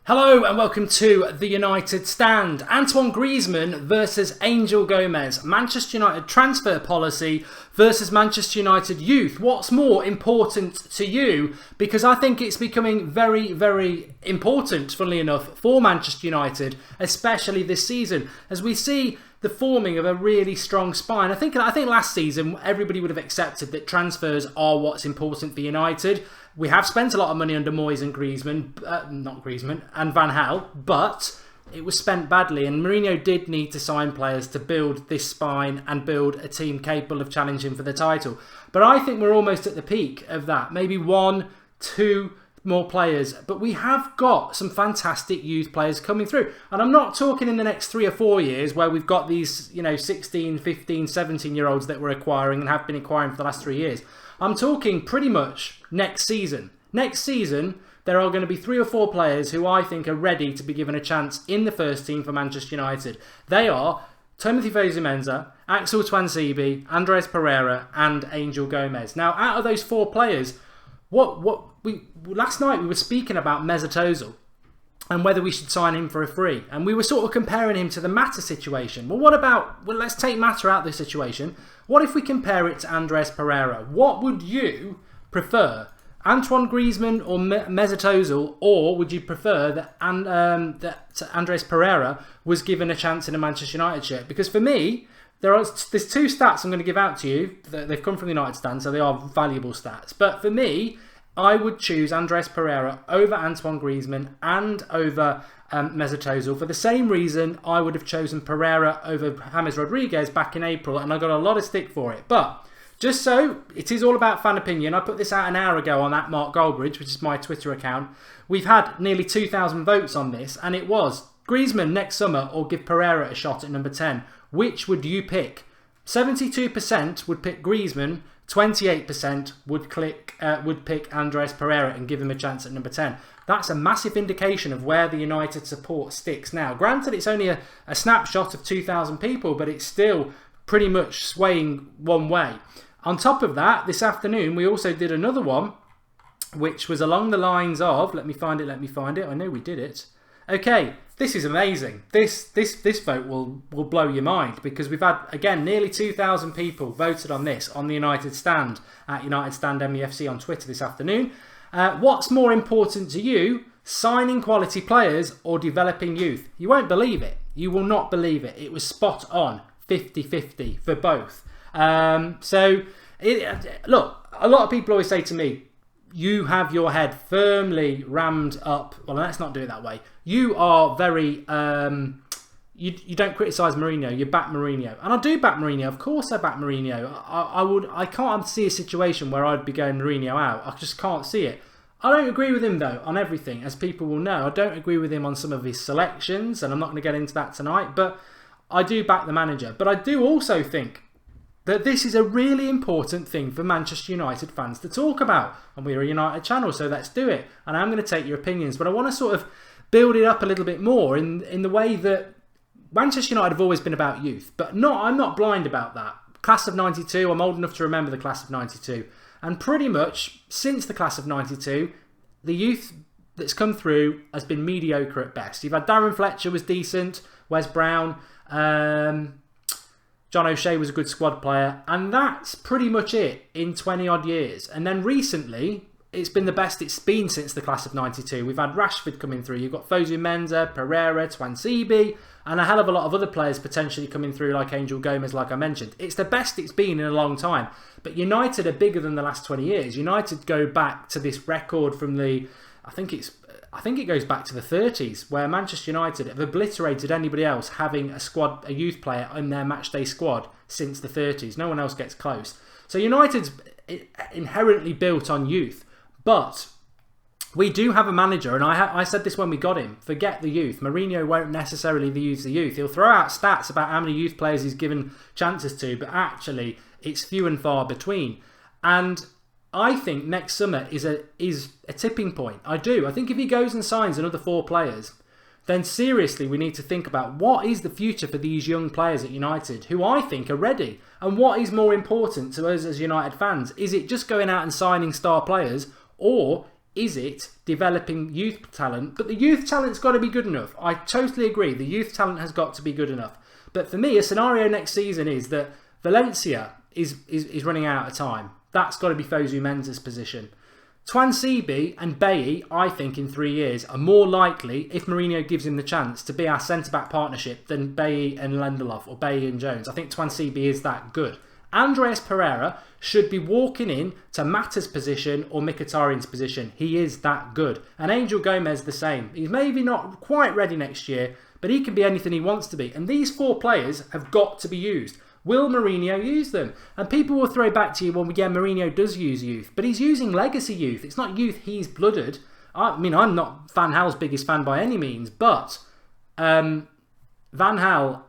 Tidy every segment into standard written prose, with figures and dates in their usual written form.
Hello and welcome to the United Stand. Antoine Griezmann versus Angel Gomes. Manchester United transfer policy versus Manchester United youth. What's more important to you? Because I think it's becoming very, very important, funnily enough, for Manchester United, especially this season, as we see the forming of a really strong spine. I think last season everybody would have accepted that transfers are what's important for United. We have spent a lot of money under Moyes and and Van Gaal, but it was spent badly, and Mourinho did need to sign players to build this spine and build a team capable of challenging for the title. But I think we're almost at the peak of that. Maybe 1, 2 more players, but we have got some fantastic youth players coming through. And I'm not talking in the next 3 or 4 years where we've got these, 16, 15, 17-year-olds that we're acquiring and have been acquiring for the last 3 years. I'm talking pretty much next season. Next season, there are going to be 3 or 4 players who I think are ready to be given a chance in the first team for Manchester United. They are Timothy Fosu-Mensah, Axel Tuanzebe, Andres Pereira and Angel Gomes. Now, out of those 4 players, last night we were speaking about Mesut Ozil and whether we should sign him for a free. And we were sort of comparing him to the Mata situation. Well, let's take Mata out of this situation. What if we compare it to Andres Pereira? What would you prefer? Antoine Griezmann or Mesut Ozil? Or would you prefer that Andres Pereira was given a chance in a Manchester United shirt? Because for me, there's 2 stats I'm going to give out to you. They've come from the United Stand, so they are valuable stats. But for me, I would choose Andres Pereira over Antoine Griezmann and over Mesut Ozil for the same reason I would have chosen Pereira over James Rodriguez back in April, and I got a lot of stick for it. But just so, it is all about fan opinion. I put this out an hour ago on @MarkGoldbridge, which is my Twitter account. We've had nearly 2,000 votes on this, and it was Griezmann next summer or give Pereira a shot at number 10. Which would you pick? 72% would pick Griezmann, 28% would pick Andres Pereira and give him a chance at number 10. That's a massive indication of where the United support sticks now. Granted, it's only a snapshot of 2,000 people, but it's still pretty much swaying one way. On top of that, this afternoon, we also did another one, which was along the lines of, let me find it, I know we did it. Okay, this is amazing. This vote will blow your mind, because we've had, again, nearly 2,000 people voted on this on the United Stand at United Stand MEFC on Twitter this afternoon. What's more important to you, signing quality players or developing youth? You won't believe it. You will not believe it. It was spot on, 50-50 for both. Look, a lot of people always say to me, you have your head firmly rammed up. Well, let's not do it that way. You are very... You don't criticise Mourinho, you back Mourinho. And I do back Mourinho, of course I back Mourinho. I can't see a situation where I'd be going Mourinho out. I just can't see it. I don't agree with him though, on everything, as people will know. I don't agree with him on some of his selections, and I'm not going to get into that tonight, but I do back the manager. But I do also think that this is a really important thing for Manchester United fans to talk about. And we're a United channel, so let's do it. And I'm going to take your opinions, but I want to sort of build it up a little bit more in the way that Manchester United have always been about youth. But I'm not blind about that. Class of 92, I'm old enough to remember the class of 92. And pretty much since the class of 92, the youth that's come through has been mediocre at best. You've had Darren Fletcher was decent, Wes Brown, John O'Shea was a good squad player, and that's pretty much it in 20 odd years. And then recently, it's been the best it's been since the class of 92. We've had Rashford coming through, you've got Fosu-Mensah, Pereira, Tuanzebe, and a hell of a lot of other players potentially coming through like Angel Gomes, like I mentioned. It's the best it's been in a long time. But United are bigger than the last 20 years. United go back to this record from I think it goes back to the 30s, where Manchester United have obliterated anybody else having a youth player in their matchday squad since the 30s. No one else gets close. So United's inherently built on youth, but we do have a manager, and I said this when we got him, forget the youth. Mourinho won't necessarily use the youth. He'll throw out stats about how many youth players he's given chances to, but actually it's few and far between. And I think next summer is a tipping point. I do. I think if he goes and signs another 4 players, then seriously we need to think about what is the future for these young players at United, who I think are ready. And what is more important to us as United fans? Is it just going out and signing star players, or is it developing youth talent? But the youth talent's got to be good enough. I totally agree. The youth talent has got to be good enough. But for me, a scenario next season is that Valencia is running out of time. That's got to be Fosu Mensah's position. Twansibi and Bailly, I think, in 3 years, are more likely, if Mourinho gives him the chance, to be our centre-back partnership than Bailly and Lindelof or Bailly and Jones. I think Twansibi is that good. Andreas Pereira should be walking in to Mata's position or Mkhitaryan's position. He is that good. And Angel Gomes the same. He's maybe not quite ready next year, but he can be anything he wants to be. And these 4 players have got to be used. Will Mourinho use them? And people will throw back to you, well, yeah, Mourinho does use youth, but he's using legacy youth. It's not youth he's blooded. I mean, I'm not Van Gaal's biggest fan by any means, but Van Gaal,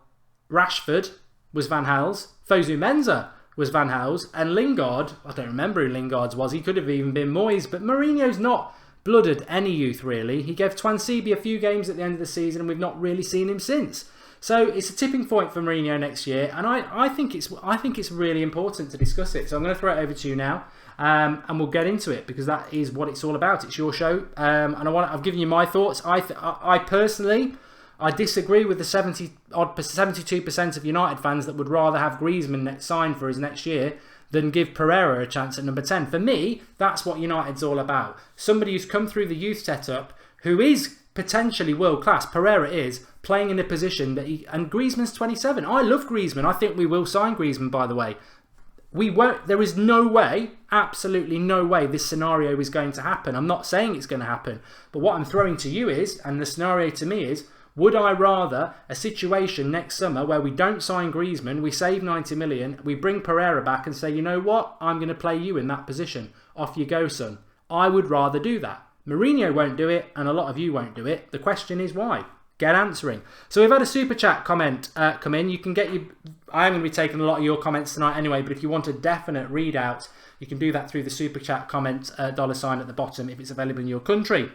Rashford was Van Gaal's, Fosu Mensah was Van Gaal's, and Lingard, I don't remember who Lingard's was, he could have even been Moyes, but Mourinho's not blooded any youth really. He gave Twansibi a few games at the end of the season and we've not really seen him since. So it's a tipping point for Mourinho next year, and I think it's really important to discuss it. So I'm going to throw it over to you now, and we'll get into it because that is what it's all about. It's your show, and I've given you my thoughts. I personally disagree with the 72% of United fans that would rather have Griezmann signed for his next year than give Pereira a chance at number 10. For me, that's what United's all about. Somebody who's come through the youth setup, who is potentially world class. Pereira is playing in a position that and Griezmann's 27. I love Griezmann. I think we will sign Griezmann, by the way. We won't. There is no way, absolutely no way, this scenario is going to happen. I'm not saying it's going to happen, but what I'm throwing to you is, and the scenario to me is, would I rather a situation next summer where we don't sign Griezmann, we save 90 million, we bring Pereira back and say, you know what, I'm going to play you in that position. Off you go, son. I would rather do that. Mourinho won't do it, and a lot of you won't do it. The question is why? Get answering. So we've had a super chat comment come in. You can get you. I'm going to be taking a lot of your comments tonight anyway, but if you want a definite readout, you can do that through the super chat comment $sign at the bottom if it's available in your country.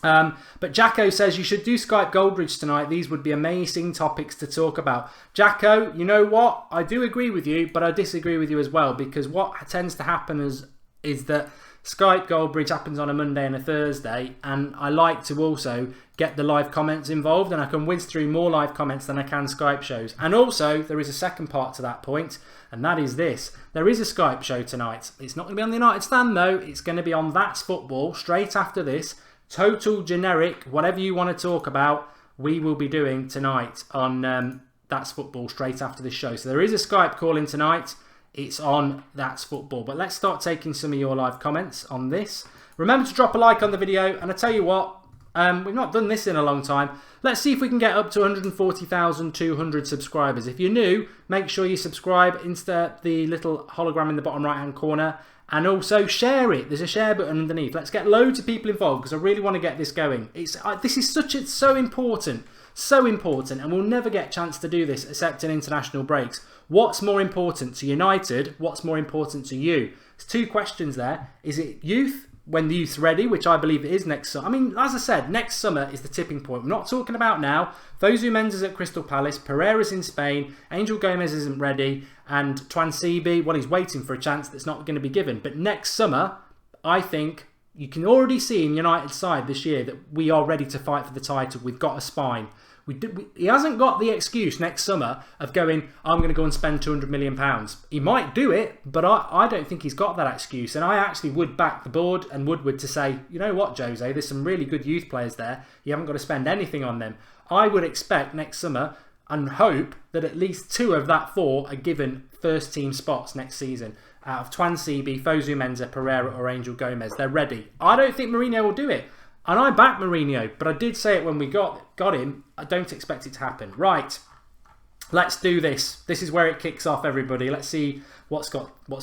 But Jacko says you should do Skype Goldbridge tonight. These would be amazing topics to talk about. Jacko, you know what? I do agree with you, but I disagree with you as well, because what tends to happen is that Skype Goldbridge happens on a Monday and a Thursday, and I like to also get the live comments involved, and I can whiz through more live comments than I can Skype shows. And also, there is a second part to that point, and that is this. There is a Skype show tonight. It's not going to be on the United Stand, though. It's going to be on That's Football, straight after this. Total generic, whatever you want to talk about, we will be doing tonight on That's Football, straight after this show. So there is a Skype call in tonight. It's on That's Football. But let's start taking some of your live comments on this. Remember to drop a like on the video. And I tell you what, we've not done this in a long time. Let's see if we can get up to 140,200 subscribers. If you're new, make sure you subscribe. Insert the little hologram in the bottom right hand corner. And also share it. There's a share button underneath. Let's get loads of people involved because I really want to get this going. This is so important. So important, and we'll never get a chance to do this except in international breaks. What's more important to United? What's more important to you? There's two questions there. Is it youth, when the youth's ready, which I believe it is next summer? I mean, as I said, next summer is the tipping point. We're not talking about now. Fosu Mensah's at Crystal Palace, Pereira's in Spain, Angel Gomes isn't ready, and Twansibi, well, he's waiting for a chance that's not going to be given. But next summer, I think you can already see in United's side this year that we are ready to fight for the title. We've got a spine. He hasn't got the excuse next summer of going, I'm going to go and spend £200 million. He might do it, but I don't think he's got that excuse. And I actually would back the board and Woodward to say, you know what, Jose, there's some really good youth players there. You haven't got to spend anything on them. I would expect next summer and hope that at least 2 of that 4 are given first team spots next season. Out of Twansibi, Fosu Mensah, Pereira or Angel Gomes. They're ready. I don't think Mourinho will do it. And I back Mourinho, but I did say it when we got him. I don't expect it to happen. Right, let's do this. This is where it kicks off, everybody. Let's see what's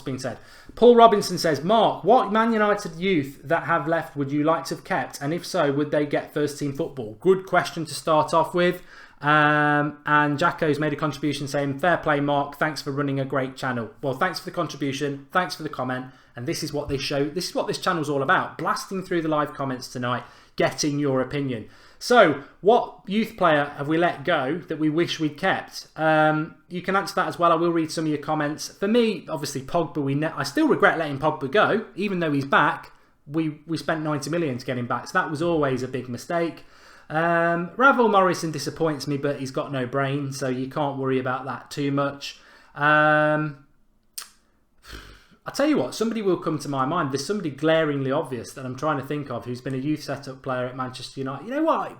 been said. Paul Robinson says, Mark, what Man Utd youth that have left would you like to have kept? And if so, would they get first team football? Good question to start off with. And Jacko's made a contribution saying, fair play, Mark. Thanks for running a great channel. Well, thanks for the contribution. Thanks for the comment. And this is what this channel's all about. Blasting through the live comments tonight, getting your opinion. So, what youth player have we let go that we wish we'd kept? You can answer that as well. I will read some of your comments. For me, obviously, Pogba, I still regret letting Pogba go, even though he's back. we spent 90 million to get him back. So that was always a big mistake. Ravel Morrison disappoints me, but he's got no brain, so you can't worry about that too much. I'll tell you what, somebody will come to my mind. There's somebody glaringly obvious that I'm trying to think of who's been a youth setup player at Manchester United. You know what?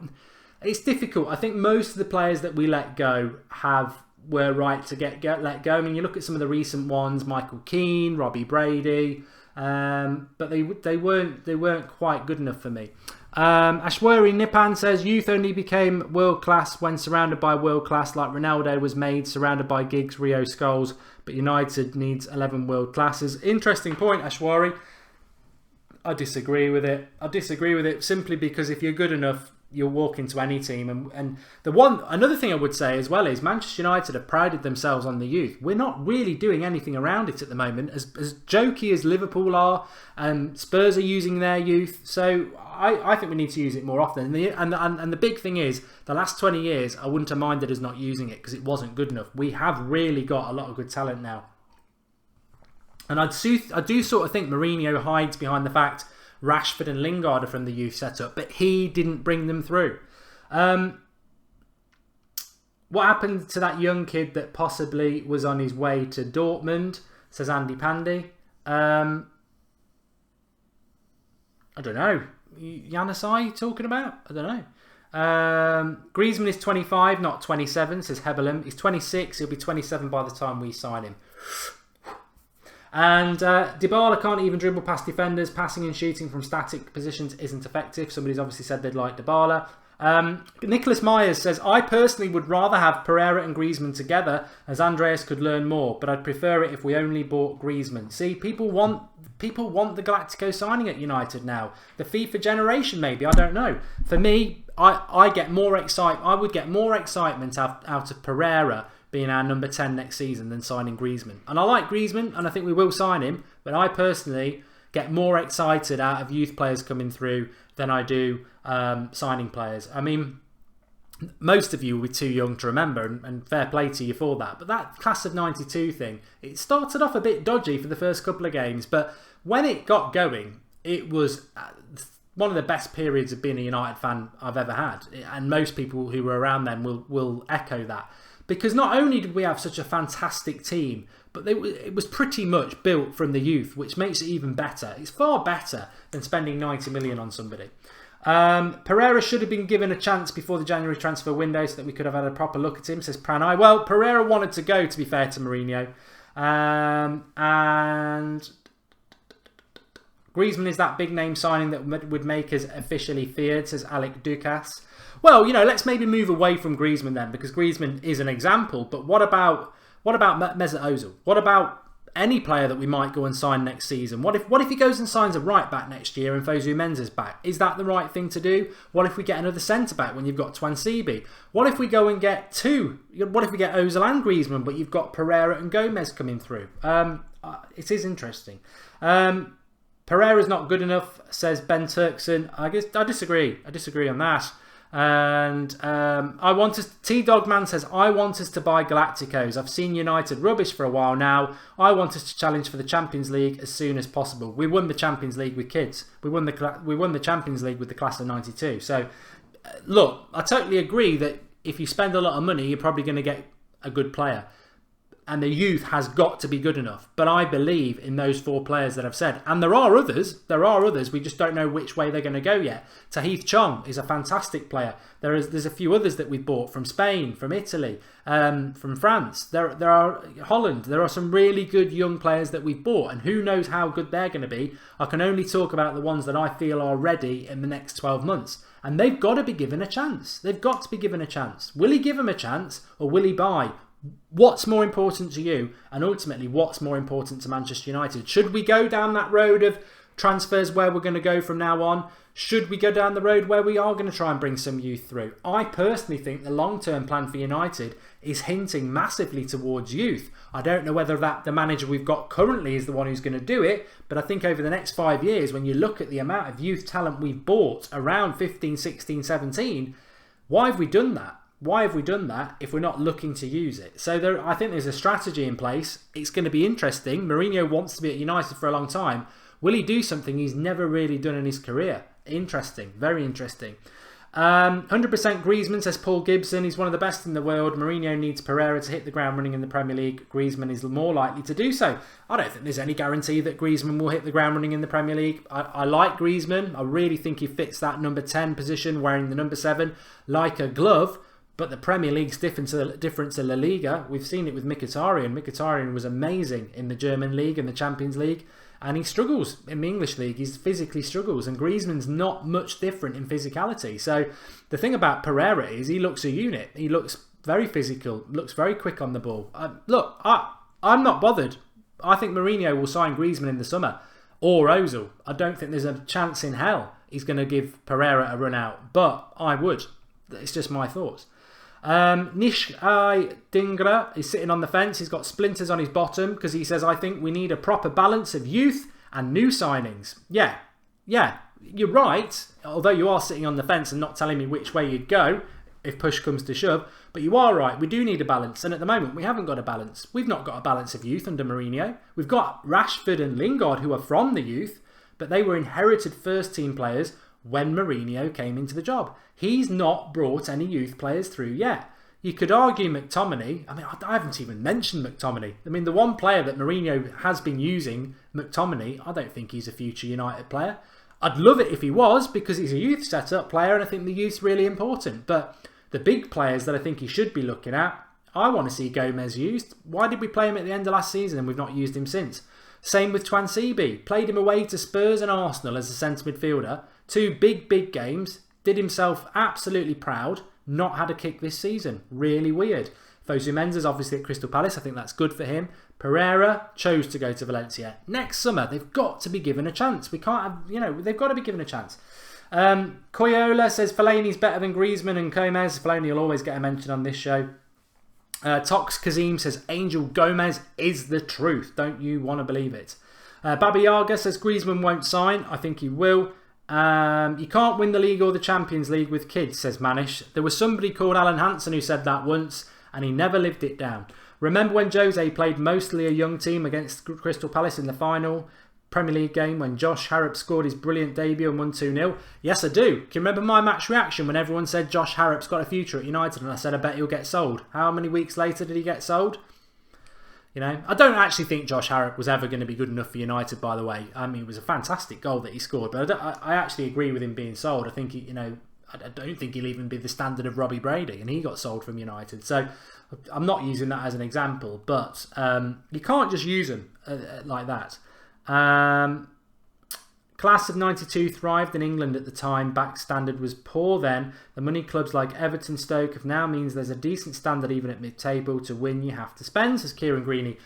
It's difficult. I think most of the players that we let go were right to let go. I mean, you look at some of the recent ones: Michael Keane, Robbie Brady, but they weren't quite good enough for me. Ashwari Nipan says youth only became world class when surrounded by world class, like Ronaldo was made surrounded by Giggs, Rio, Scholes, but United needs 11 world classes. Interesting point, Ashwari. I disagree with it simply because if you're good enough, you'll walk into any team. And another thing I would say as well is Manchester United have prided themselves on the youth. We're not really doing anything around it at the moment. As jokey as Liverpool are, Spurs are using their youth. So I think we need to use it more often. And the big thing is, the last 20 years, I wouldn't have minded us not using it because it wasn't good enough. We have really got a lot of good talent now. And I do sort of think Mourinho hides behind the fact Rashford and Lingard are from the youth setup, but he didn't bring them through. What happened to that young kid that possibly was on his way to Dortmund, says Andy Pandy. I don't know. Janusai talking about? I don't know. Griezmann is 25, not 27, says Hebelin. He's 26. He'll be 27 by the time we sign him. And Dybala can't even dribble past defenders. Passing and shooting from static positions isn't effective. Somebody's obviously said they'd like Dybala. Nicholas Myers says, I personally would rather have Pereira and Griezmann together, as Andreas could learn more, but I'd prefer it if we only bought Griezmann. See, people want the Galactico signing at United now. The FIFA generation, maybe, I don't know. For me, I get more I would get more excitement out of Pereira being our number 10 next season than signing Griezmann. And I like Griezmann, and I think we will sign him, but I personally get more excited out of youth players coming through than I do signing players. I mean, most of you will be too young to remember, and fair play to you for that. But that class of 92 thing, it started off a bit dodgy for the first couple of games, but when it got going, it was one of the best periods of being a United fan I've ever had. And most people who were around then will echo that. Because not only did we have such a fantastic team, but it was pretty much built from the youth, which makes it even better. It's far better than spending 90 million on somebody. Pereira should have been given a chance before the January transfer window so that we could have had a proper look at him, says Pranay. Well, Pereira wanted to go, to be fair to Mourinho. And Griezmann is that big name signing that would make us officially feared, says Alec Ducasse. Well, let's maybe move away from Griezmann then, because Griezmann is an example. But what about Mesut Ozil? What about any player that we might go and sign next season? What if he goes and signs a right back next year and Fosu Mendes is back? Is that the right thing to do? What if we get another centre back when you've got Twansibi? What if we go and get two? What if we get Ozil and Griezmann, but you've got Pereira and Gomes coming through? It is interesting. Pereira's not good enough, says Ben Turkson. I disagree. I disagree on that. And T-Dogman says, I want us to buy Galacticos. I've seen United rubbish for a while now. I want us to challenge for the Champions League as soon as possible. We won the Champions League with kids. We won the Champions League with the class of 92. So, look, I totally agree that if you spend a lot of money, you're probably going to get a good player. And the youth has got to be good enough. But I believe in those four players that I've said. And there are others. We just don't know which way they're going to go yet. Tahith Chong is a fantastic player. There's a few others that we've bought from Spain, from Italy, from France. There are Holland. There are some really good young players that we've bought. And who knows how good they're going to be. I can only talk about the ones that I feel are ready in the next 12 months. And they've got to be given a chance. They've got to be given a chance. Will he give them a chance or will he buy? What's more important to you? And ultimately, what's more important to Manchester United? Should we go down that road of transfers where we're going to go from now on? Should we go down the road where we are going to try and bring some youth through? I personally think the long-term plan for United is hinting massively towards youth. I don't know whether the manager we've got currently is the one who's going to do it, but I think over the next 5 years, when you look at the amount of youth talent we've bought around 15, 16, 17, why have we done that? Why have we done that if we're not looking to use it? So I think there's a strategy in place. It's going to be interesting. Mourinho wants to be at United for a long time. Will he do something he's never really done in his career? Interesting, very interesting. 100% Griezmann, says Paul Gibson. He's one of the best in the world. Mourinho needs Pereira to hit the ground running in the Premier League. Griezmann is more likely to do so. I don't think there's any guarantee that Griezmann will hit the ground running in the Premier League. I like Griezmann. I really think he fits that number 10 position, wearing the number 7 like a glove. But the Premier League's different to La Liga. We've seen it with Mkhitaryan. Mkhitaryan was amazing in the German League and the Champions League. And he struggles in the English League. He physically struggles. And Griezmann's not much different in physicality. So the thing about Pereira is he looks a unit. He looks very physical. Looks very quick on the ball. Look, I'm not bothered. I think Mourinho will sign Griezmann in the summer. Or Ozil. I don't think there's a chance in hell he's going to give Pereira a run out. But I would. It's just my thoughts. Nishai Dingra is sitting on the fence. He's got splinters on his bottom because he says, I think we need a proper balance of youth and new signings. Yeah, you're right. Although you are sitting on the fence and not telling me which way you'd go if push comes to shove. But you are right. We do need a balance. And at the moment, we haven't got a balance. We've not got a balance of youth under Mourinho. We've got Rashford and Lingard who are from the youth, but they were inherited first team players when Mourinho came into the job. He's not brought any youth players through yet. You could argue McTominay. I mean, I haven't even mentioned McTominay. I mean, the one player that Mourinho has been using, McTominay, I don't think he's a future United player. I'd love it if he was, because he's a youth set-up player and I think the youth's really important. But the big players that I think he should be looking at, I want to see Gomes used. Why did we play him at the end of last season and we've not used him since? Same with Twansibi. Played him away to Spurs and Arsenal as a centre midfielder. 2 big games. Did himself absolutely proud. Not had a kick this season. Really weird. Fosu Mensah's obviously at Crystal Palace. I think that's good for him. Pereira chose to go to Valencia. Next summer, they've got to be given a chance. We can't have, they've got to be given a chance. Koyola says Fellaini's better than Griezmann and Gomes. Fellaini will always get a mention on this show. Tox Kazim says Angel Gomes is the truth. Don't you want to believe it? Baba Yaga says Griezmann won't sign. I think he will. You can't win the league or the Champions League with kids, says Manish. There was somebody called Alan Hansen who said that once and he never lived it down. Remember when Jose played mostly a young team against Crystal Palace in the final Premier League game when Josh Harrop scored his brilliant debut and won 2-0? Yes, I do. Can you remember my match reaction when everyone said Josh Harrop's got a future at United and I said I bet he'll get sold? How many weeks later did he get sold? I don't actually think Josh Harrop was ever going to be good enough for United, by the way. I mean, it was a fantastic goal that he scored, but I actually agree with him being sold. I think, I don't think he'll even be the standard of Robbie Brady, and he got sold from United. So I'm not using that as an example, but you can't just use them like that. Class of 92 thrived in England at the time. Back standard was poor then. The money clubs like Everton, Stoke have now means there's a decent standard even at mid-table. To win you have to spend, says Kieran Greeny.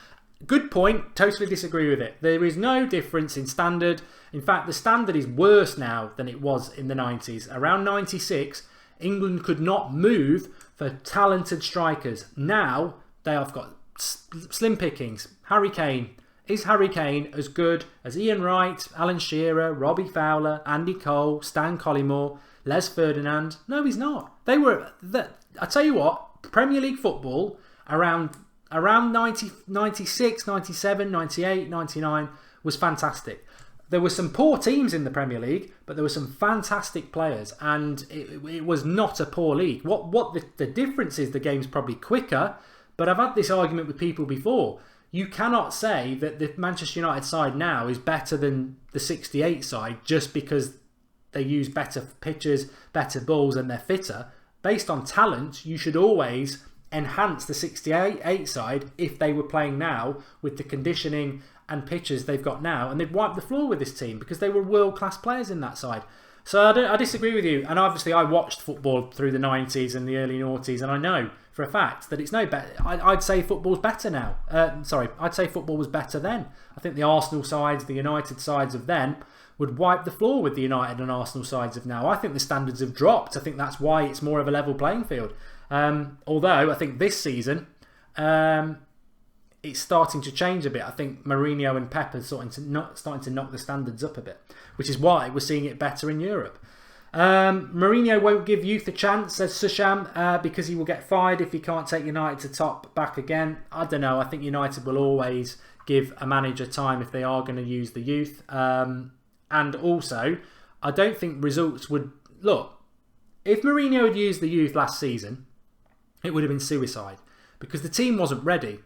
Good point. Totally disagree with it. There is no difference in standard. In fact, the standard is worse now than it was in the 90s. Around 96, England could not move for talented strikers. Now, they have got slim pickings. Harry Kane. Is Harry Kane as good as Ian Wright, Alan Shearer, Robbie Fowler, Andy Cole, Stan Collymore, Les Ferdinand? No, he's not. They were... I tell you what, Premier League football around 90, 96, 97, 98, 99 was fantastic. There were some poor teams in the Premier League, but there were some fantastic players, and it was not a poor league. What the difference is, the game's probably quicker, but I've had this argument with people before. You cannot say that the Manchester United side now is better than the 68 side just because they use better pitches, better balls, and they're fitter. Based on talent, you should always enhance the 68 side if they were playing now with the conditioning and pitches they've got now, and they'd wipe the floor with this team because they were world-class players in that side. So I disagree with you, and obviously I watched football through the 90s and the early noughties, and I know for a fact that it's no better. I'd say football's better now. I'd say football was better then. I think the Arsenal sides, the United sides of then would wipe the floor with the United and Arsenal sides of now. I think the standards have dropped. I think that's why it's more of a level playing field. Although I think this season it's starting to change a bit. I think Mourinho and Pep are starting to knock the standards up a bit, which is why we're seeing it better in Europe. Mourinho won't give youth a chance, says Susham, because he will get fired if he can't take United to top back again. I don't know. I think United will always give a manager time if they are going to use the youth. And also, I don't think results would... Look, if Mourinho had used the youth last season, it would have been suicide. Because the team wasn't ready.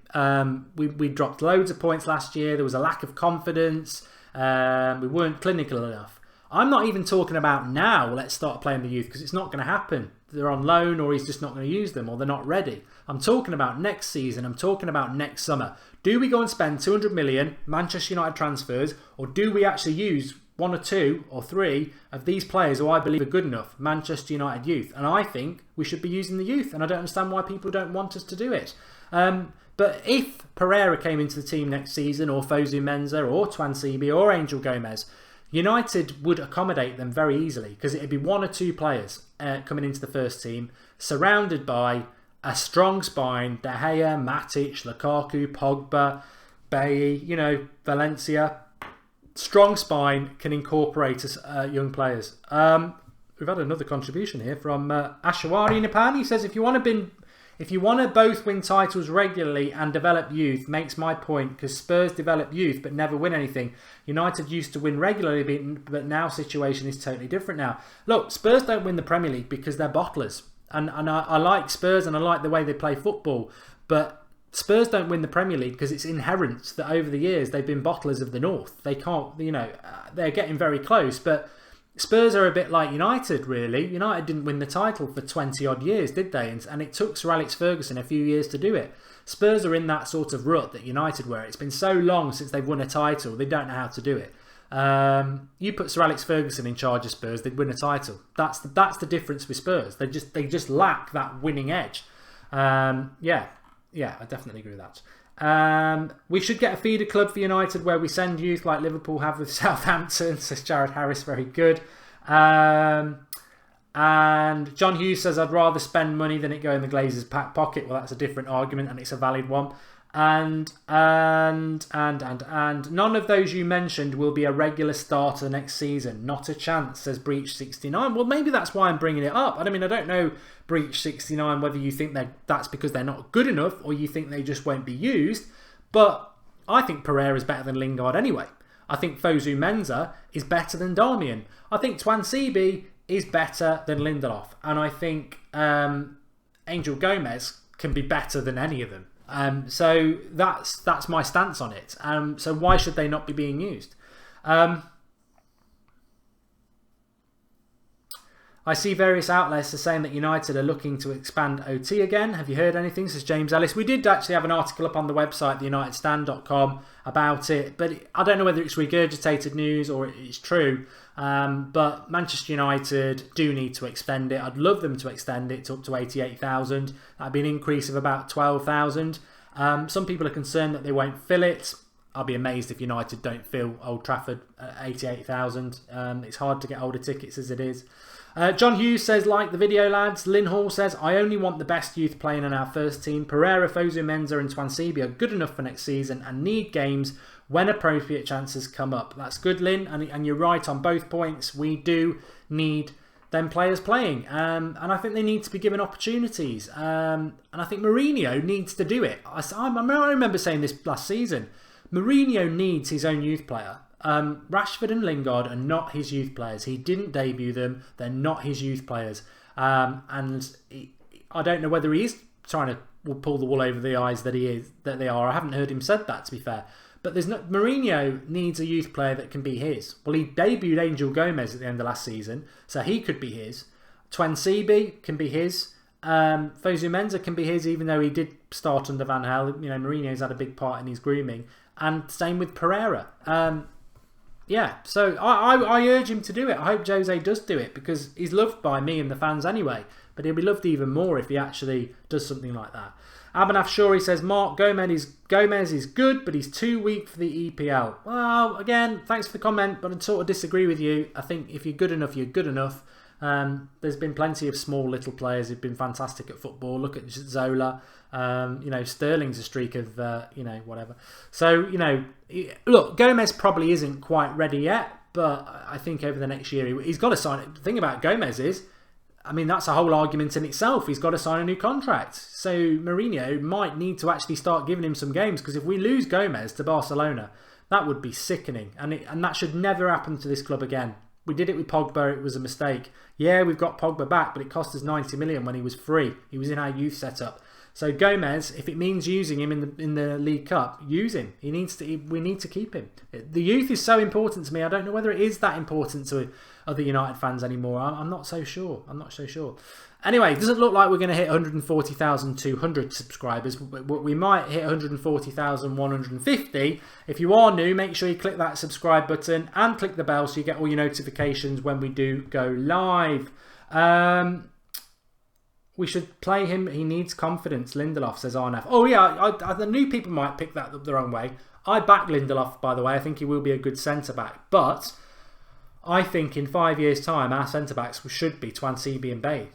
We dropped loads of points last year. There was a lack of confidence. We weren't clinical enough. I'm not even talking about now, let's start playing the youth, because it's not going to happen. They're on loan, or he's just not going to use them, or they're not ready. I'm talking about next season. I'm talking about next summer. Do we go and spend 200 million Manchester United transfers, or do we actually use 1 or 2 or 3 of these players who I believe are good enough, Manchester United youth? And I think we should be using the youth, and I don't understand why people don't want us to do it. But if Pereira came into the team next season, or Fosu Mensah, or Twansibi, or Angel Gomes, United would accommodate them very easily, because it'd be 1 or 2 players coming into the first team, surrounded by a strong spine: De Gea, Matic, Lukaku, Pogba, Bailly, Valencia. Strong spine can incorporate young players. We've had another contribution here from Ashawari Nipan. He says, if you want to both win titles regularly and develop youth, makes my point, because Spurs develop youth but never win anything. United used to win regularly, but now situation is totally different now. Look, Spurs don't win the Premier League because they're bottlers. And I like Spurs and I like the way they play football, but Spurs don't win the Premier League because it's inherent that over the years they've been bottlers of the North. They can't, they're getting very close, but Spurs are a bit like United, really. United didn't win the title for 20 odd years, did they? And it took Sir Alex Ferguson a few years to do it. Spurs are in that sort of rut that United were. It's been so long since they've won a title, they don't know how to do it. You put Sir Alex Ferguson in charge of Spurs, they'd win a title. That's the difference with Spurs. They just lack that winning edge. Yeah, I definitely agree with that. We should get a feeder club for United where we send youth like Liverpool have with Southampton, says Jared Harris. Very good. And John Hughes says, I'd rather spend money than it go in the Glazers' pocket. Well, that's a different argument, and it's a valid one. And none of those you mentioned will be a regular starter next season. Not a chance, says Breach69. Well, maybe that's why I'm bringing it up. I don't know, Breach69, whether you think that's because they're not good enough, or you think they just won't be used. But I think Pereira is better than Lingard anyway. I think Fosu Mensah is better than Darmian. I think Twansibi is better than Lindelof. And I think Angel Gomes can be better than any of them. So that's my stance on it. So why should they not be being used? I see various outlets are saying that United are looking to expand OT again. Have you heard anything? Says James Ellis. We did actually have an article up on the website, theunitedstand.com, about it, but I don't know whether it's regurgitated news or it's true. But Manchester United do need to extend it. I'd love them to extend it to up to 88,000. That'd be an increase of about 12,000. Some people are concerned that they won't fill it. I'll be amazed if United don't fill Old Trafford at 88,000. It's hard to get older tickets as it is. John Hughes says, like the video, lads. Lynn Hall says, I only want the best youth playing in our first team. Pereira, Fosu Mensah and Twansibi are good enough for next season and need games when appropriate chances come up. That's good, Lynn, and you're right on both points. We do need them players playing, and I think they need to be given opportunities. And I think Mourinho needs to do it. I remember saying this last season. Mourinho needs his own youth player. Rashford and Lingard are not his youth players. He didn't debut them. They're not his youth players. I don't know whether he is trying to pull the wool over the eyes that they are. I haven't heard him said that, to be fair. But Mourinho needs a youth player that can be his. Well, he debuted Angel Gomes at the end of last season, so he could be his. Twansibi can be his. Fosu Mensah can be his, even though he did start under Van Gaal. Mourinho's had a big part in his grooming. And same with Pereira. Yeah, so I urge him to do it. I hope Jose does do it, because he's loved by me and the fans anyway. But he'll be loved even more if he actually does something like that. Abanaf Shori says, Mark, Gomez is good, but he's too weak for the EPL. Well, again, thanks for the comment, but I sort of disagree with you. I think if you're good enough, you're good enough. There's been plenty of small little players who've been fantastic at football. Look at Zola. Sterling's a streak of, whatever. So, look, Gomez probably isn't quite ready yet, but I think over the next year, he's got to sign it. The thing about Gomez is, I mean, that's a whole argument in itself. He's got to sign a new contract. So Mourinho might need to actually start giving him some games, because if we lose Gomes to Barcelona, that would be sickening. And that should never happen to this club again. We did it with Pogba. It was a mistake. Yeah, we've got Pogba back, but it cost us 90 million when he was free. He was in our youth setup. So Gomes, if it means using him in the League Cup, use him. We need to keep him. The youth is so important to me. I don't know whether it is that important to other United fans anymore. I'm not so sure. Anyway, it doesn't look like we're going to hit 140,200 subscribers. We might hit 140,150. If you are new, make sure you click that subscribe button and click the bell so you get all your notifications when we do go live. We should play him. He needs confidence. Lindelof, says Arnaf. Oh yeah, the new people might pick that up the wrong way. I back Lindelof, by the way. I think he will be a good centre-back. But I think in 5 years' time, our centre-backs should be Twansibi and Bay.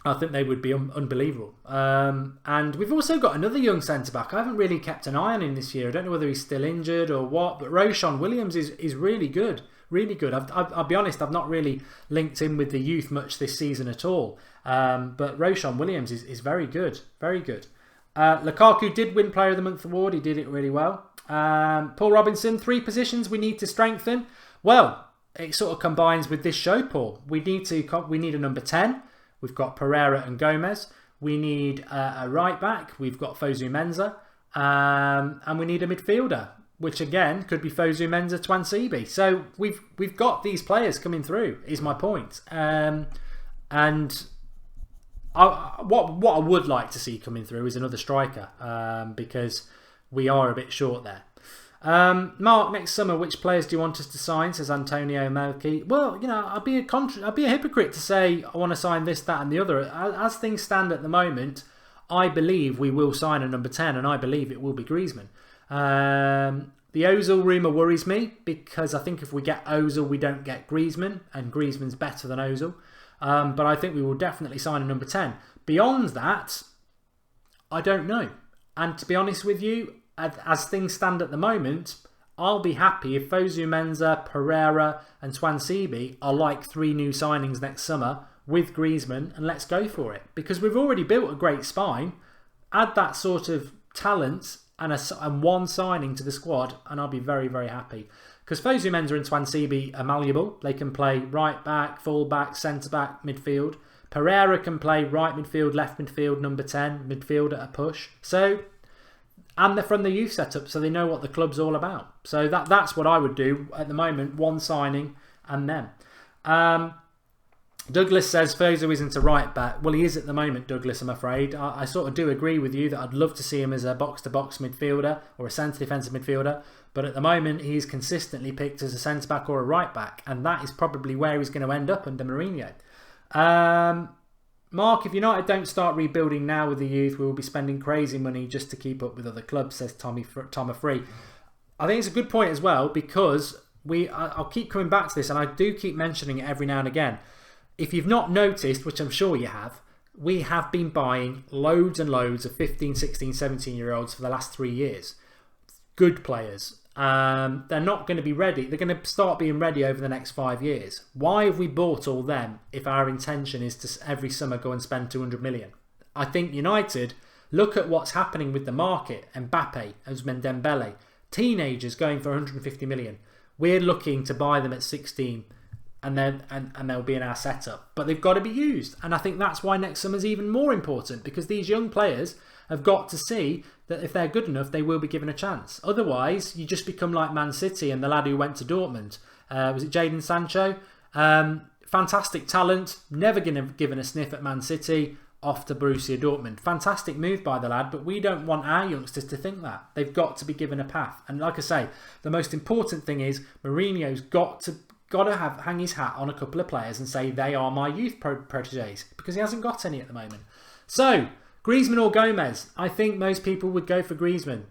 I think they would be unbelievable. And we've also got another young centre-back. I haven't really kept an eye on him this year. I don't know whether he's still injured or what. But Roshan Williams is really good. Really good. I'll be honest, I've not really linked in with the youth much this season at all. But Roshan Williams is very good. Very good. Lukaku did win Player of the Month award. He did it really well. Paul Robinson, 3 positions we need to strengthen. Well, it sort of combines with this show, Paul. We need a number 10. We've got Pereira and Gomes. We need a right back. We've got Fosu Mensah. And we need a midfielder, which again could be Fosu Mensah, Twansibi. So we've got these players coming through, is my point. And what I would like to see coming through is another striker, because we are a bit short there. Mark, next summer, which players do you want us to sign? Says Antonio Melchi. Well, I'd be a hypocrite to say I want to sign this, that, and the other. As things stand at the moment, I believe we will sign a number 10, and I believe it will be Griezmann. The Ozil rumour worries me, because I think if we get Ozil, we don't get Griezmann, and Griezmann's better than Ozil. But I think we will definitely sign a number 10. Beyond that, I don't know. And to be honest with you, as things stand at the moment, I'll be happy if Fosu Mensah, Pereira and Twansibi are like 3 new signings next summer with Griezmann, and let's go for it. Because we've already built a great spine. Add that sort of talent and one signing to the squad, and I'll be very, very happy. Because Fosu Mensah and Twansibi are malleable. They can play right back, full back, centre back, midfield. Pereira can play right midfield, left midfield, number 10, midfield at a push. And they're from the youth setup, so they know what the club's all about. So that's what I would do at the moment. One signing and then. Douglas says Fosu isn't a right back. Well, he is at the moment, Douglas, I'm afraid. I sort of do agree with you that I'd love to see him as a box-to-box midfielder or a centre defensive midfielder. But at the moment, he's consistently picked as a centre-back or a right-back. And that is probably where he's going to end up under Mourinho. Mark, if United don't start rebuilding now with the youth, we will be spending crazy money just to keep up with other clubs, says Tom Free. I think it's a good point as well, because I'll keep coming back to this, and I do keep mentioning it every now and again. If you've not noticed, which I'm sure you have, we have been buying loads and loads of 15, 16, 17-year-olds for the last 3 years. Good players. They're not going to be ready. They're going to start being ready over the next 5 years. Why have we bought all them if our intention is to every summer go and spend 200 million? I think United, look at what's happening with the market. Mbappe, Ousmane Dembele, teenagers going for 150 million. We're looking to buy them at 16 and they'll be in our setup. But they've got to be used. And I think that's why next summer's even more important, because these young players have got to see that if they're good enough, they will be given a chance. Otherwise, you just become like Man City and the lad who went to Dortmund. Was it Jadon Sancho? Fantastic talent, never given a sniff at Man City, off to Borussia Dortmund. Fantastic move by the lad, but we don't want our youngsters to think that. They've got to be given a path. And like I say, the most important thing is Mourinho's got to hang his hat on a couple of players and say they are my youth proteges, because he hasn't got any at the moment. So, Griezmann or Gomes? I think most people would go for Griezmann.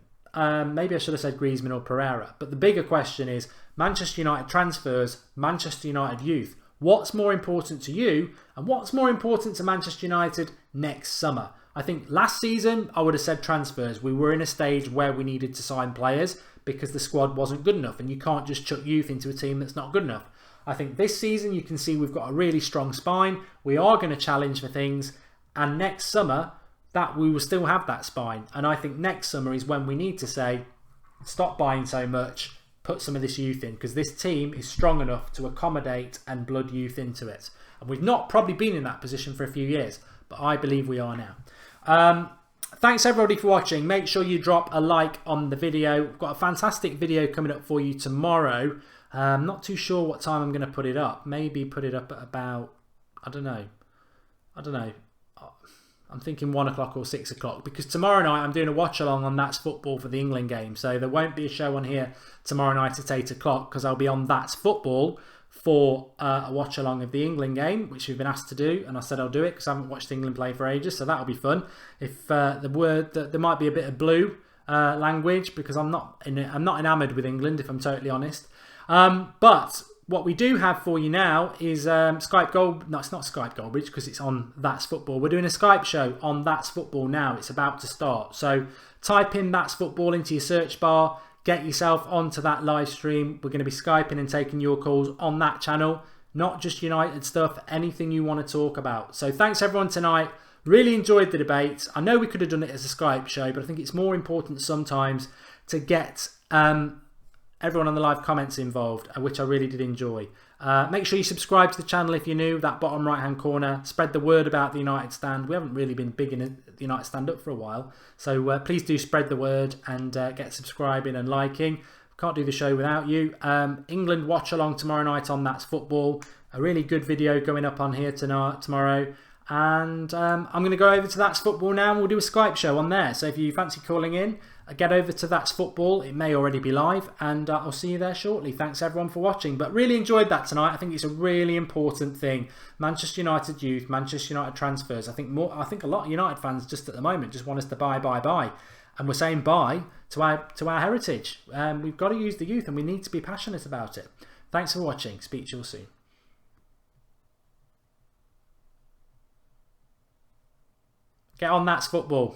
Maybe I should have said Griezmann or Pereira. But the bigger question is Manchester United transfers, Manchester United youth. What's more important to you, and what's more important to Manchester United next summer? I think last season I would have said transfers. We were in a stage where we needed to sign players because the squad wasn't good enough, and you can't just chuck youth into a team that's not good enough. I think this season you can see we've got a really strong spine. We are going to challenge for things, and next summer that we will still have that spine. And I think next summer is when we need to say, stop buying so much, put some of this youth in, because this team is strong enough to accommodate and blood youth into it. And we've not probably been in that position for a few years, but I believe we are now. Thanks everybody for watching. Make sure you drop a like on the video. We've got a fantastic video coming up for you tomorrow. Not too sure what time I'm going to put it up. Maybe put it up at about, I don't know. I'm thinking 1 o'clock or 6 o'clock, because tomorrow night I'm doing a watch along on That's Football for the England game. So there won't be a show on here tomorrow night at 8 o'clock, because I'll be on That's Football for a watch along of the England game, which we've been asked to do, and I said I'll do it because I haven't watched England play for ages, so that'll be fun. If there might be a bit of blue language, because I'm not enamoured with England, if I'm totally honest. But what we do have for you now is Skype Gold. No, it's not Skype Goldbridge, because it's on That's Football. We're doing a Skype show on That's Football now. It's about to start. So type in That's Football into your search bar. Get yourself onto that live stream. We're going to be Skyping and taking your calls on that channel. Not just United stuff, anything you want to talk about. So thanks everyone tonight. Really enjoyed the debate. I know we could have done it as a Skype show, but I think it's more important sometimes to get everyone on the live comments involved, which I really did enjoy. Make sure you subscribe to the channel if you're new, that bottom right hand corner. Spread the word about the United Stand. We haven't really been big in the United Stand up for a while, so please do spread the word and get subscribing and liking. Can't do the show without you. England watch along tomorrow night on That's Football. A really good video going up on here tomorrow. And I'm going to go over to That's Football now, and we'll do a Skype show on there. So if you fancy calling in, get over to That's Football. It may already be live, and I'll see you there shortly. Thanks everyone for watching. But really enjoyed that tonight. I think it's a really important thing. Manchester United youth, Manchester United transfers. I think a lot of United fans just at the moment just want us to buy. And we're saying bye to our heritage. We've got to use the youth, and we need to be passionate about it. Thanks for watching. Speak to you all soon. Get on That's Football.